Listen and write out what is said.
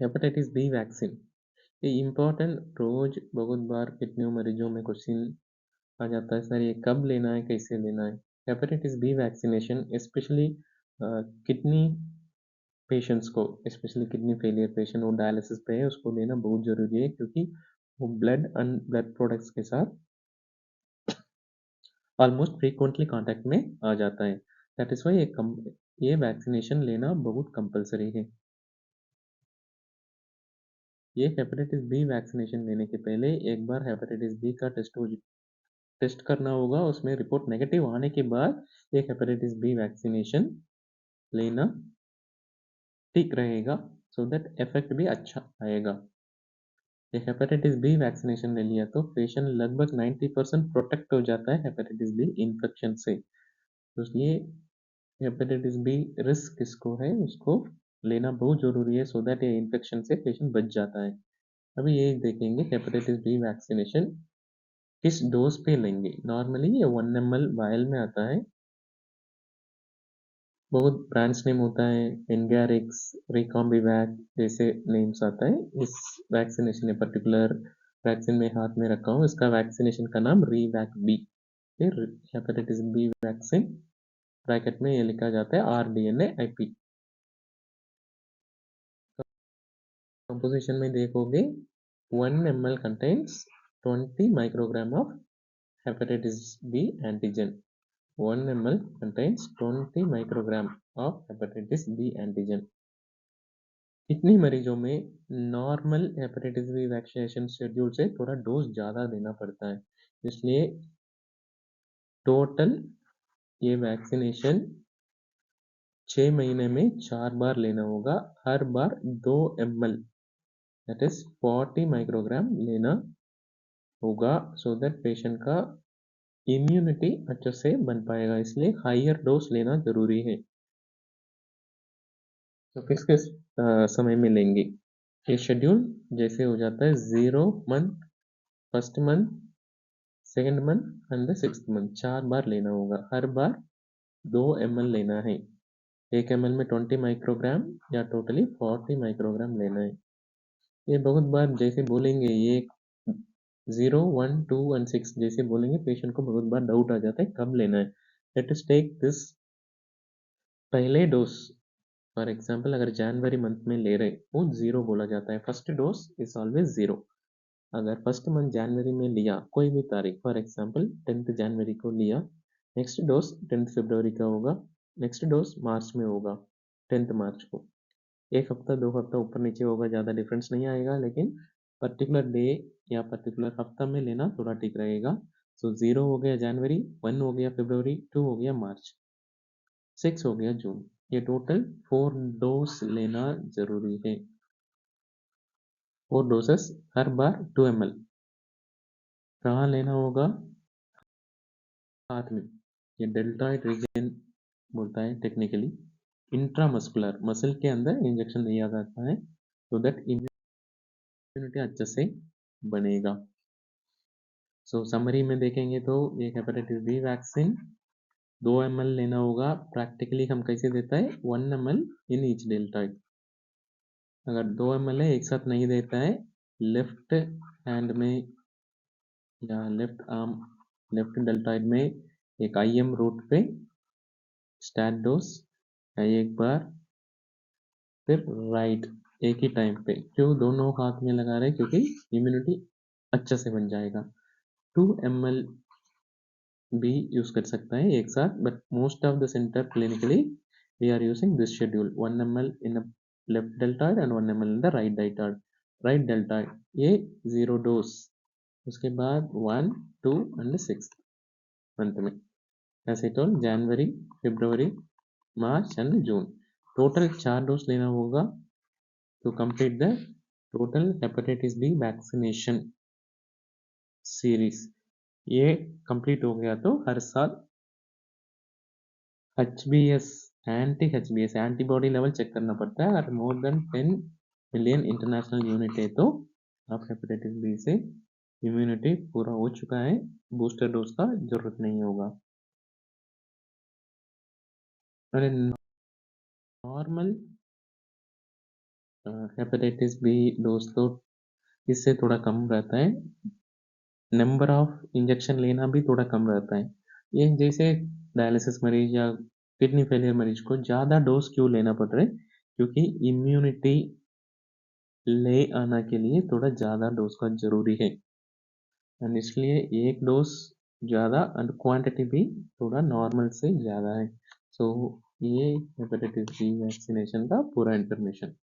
Hepatitis B vaccine ये important रोज बहुत बार कितने मरीजों में क्वेश्चन आ जाता है, सर ये कब लेना है, कैसे लेना है। Hepatitis B vaccination specially kidney patients को, स्पेशली किडनी फेलियर पेशेंट वो डायलिसिस पे है, उसको लेना बहुत जरूरी है क्योंकि वो ब्लड एंड ब्लड प्रोडक्ट्स के साथ ऑलमोस्ट फ्रीक्वेंटली कांटेक्ट में आ जाता है। दैट इज वाई ये वैक्सीनेशन लेना बहुत कंपलसरी है। ये हेपेटाइटिस बी वैक्सीनेशन लेने के पहले एक बार हेपेटाइटिस बी का टेस्ट करना होगा, उसमें रिपोर्ट नेगेटिव आने के बाद एक हेपेटाइटिस बी वैक्सीनेशन लेना ठीक रहेगा, सो दैट इफेक्ट भी अच्छा आएगा। एक हेपेटाइटिस बी वैक्सीनेशन ले लिया तो पेशेंट लगभग 90% प्रोटेक्ट हो जाता है हेपेटाइटिस बी इन्फेक्शन से। तो इसलिए हेपेटाइटिस बी रिस्क किसको है उसको लेना बहुत जरूरी है, सो दैट ये इन्फेक्शन से पेशेंट बच जाता है। अभी ये देखेंगे हेपेटाइटिस बी वैक्सीनेशन किस डोज पे लेंगे। नॉर्मली ये 1 ml वायल में आता है, बहुत ब्रांच नेम होता है, एनगैरिक्स, रिकॉम्बिवैक जैसे नेम्स आता है। इस वैक्सीनेशन पर्टिकुलर वैक्सीन में हाथ में रखा हूँ, इसका वैक्सीनेशन का नाम रीवैक बी। फिर हेपेटाइटिस बी वैक्सीन ब्रैकेट में ये लिखा जाता है RDNA-IP। कंपोजिशन में देखोगे 1 ml contains 20 microgram of hepatitis B antigen. 1 ml contains 20 microgram of hepatitis B antigen. इतने मरीजों में normal hepatitis B vaccination schedule से थोड़ा डोज ज़्यादा देना पड़ता है, इसलिए टोटल ये वैक्सीनेशन 6 महीने में 4 बार लेना होगा। हर बार 2 ml दैट इज 40 माइक्रोग्राम लेना होगा, सो दैट पेशेंट का इम्यूनिटी अच्छे से बन पाएगा, इसलिए हायर डोज लेना जरूरी है। तो किस किस समय में लेंगे ये शेड्यूल, जैसे हो जाता है 0 month, first month, second month and the 6th month. 4 बार लेना होगा, हर बार 2 ml लेना है। 1 ml में 20 माइक्रोग्राम या टोटली 40 माइक्रोग्राम लेना है। ये बहुत बार जैसे बोलेंगे ये 0, 1, 2 एंड 6 जैसे बोलेंगे पेशेंट को बहुत बार डाउट आ जाता है कब लेना है। लेट अस टेक दिस पहले डोज। फॉर एग्जाम्पल अगर जनवरी मंथ में ले रहे वो 0 बोला जाता है, फर्स्ट डोज इज ऑलवेज 0। अगर फर्स्ट मंथ जनवरी में लिया कोई भी तारीख, फॉर एग्जाम्पल 10th जनवरी को लिया, नेक्स्ट डोज 10th फरवरी का होगा, नेक्स्ट डोज मार्च में होगा 10th मार्च को। एक हफ्ता 2 हफ्ता ऊपर नीचे होगा, ज़्यादा डिफरेंस नहीं आएगा, लेकिन पर्टिकुलर डे या पर्टिकुलर हफ्ता में लेना थोड़ा ठीक रहेगा। सो 0 हो गया जनवरी, 1 हो गया फरवरी, 2 हो गया मार्च, 6 हो गया जून। ये टोटल 4 डोज लेना जरूरी है। 4 डोजेस हर बार 2 ml। कहाँ लेना होगा? हाथ में, ये डेल्टॉइड रीजन बोलता है टेक्निकली। इंट्रामस्कुलर मसल के अंदर इंजेक्शन दिया जाता है, सो दैट इम्यूनिटी अच्छे से बनेगा। सो समरी में देखेंगे तो ये हेपेटाइटिस बी वैक्सीन 2 ml लेना होगा। प्रैक्टिकली हम कैसे देता है 1 ml इन ईच डेल्टॉइड। अगर 2 ml है एक साथ नहीं देता है, लेफ्ट हैंड में या लेफ्ट आर्म, लेफ्ट डेल्टॉइड में एक IM रूट पे स्टार्ट डोज एक बार, फिर राइट एक ही टाइम पे। क्यों दोनों हाथ में लगा रहे हैं? क्योंकि इम्यूनिटी अच्छे से बन जाएगा। 2 ml भी यूज कर सकता है एक साथ, but most of the centre clinically we are using this schedule 1 ml in left deltoid and 1 ml in the right deltoid. Right deltoid ये 0 डोज, उसके बाद 1, 2 एंड 6 मंथ में, ऐसे तो जनवरी, फरवरी, मार्च एंड जून। टोटल 4 डोज लेना होगा to complete the total hepatitis B vaccination series। ये complete हो गया तो हर साल HBS anti antibody level check करना पड़ता है। अगर more than 10 million international unit है तो आप हेपेटाइटिस बी से इम्यूनिटी पूरा हो चुका है, बूस्टर डोज का जरूरत नहीं होगा। अरे नॉर्मल हेपेटाइटिस बी डोज तो इससे थोड़ा कम रहता है, नंबर ऑफ इंजेक्शन लेना भी थोड़ा कम रहता है। ये जैसे डायलिसिस मरीज या किडनी फेलियर मरीज को ज़्यादा डोज क्यों लेना पड़ रहा है, क्योंकि इम्यूनिटी ले आना के लिए थोड़ा ज़्यादा डोज का ज़रूरी है, एंड इसलिए एक डोज ज़्यादा एंड क्वांटिटी भी थोड़ा नॉर्मल से ज़्यादा है। सो ये हेपेटाइटिस बी वैक्सीनेशन का पूरा इन्फॉर्मेशन।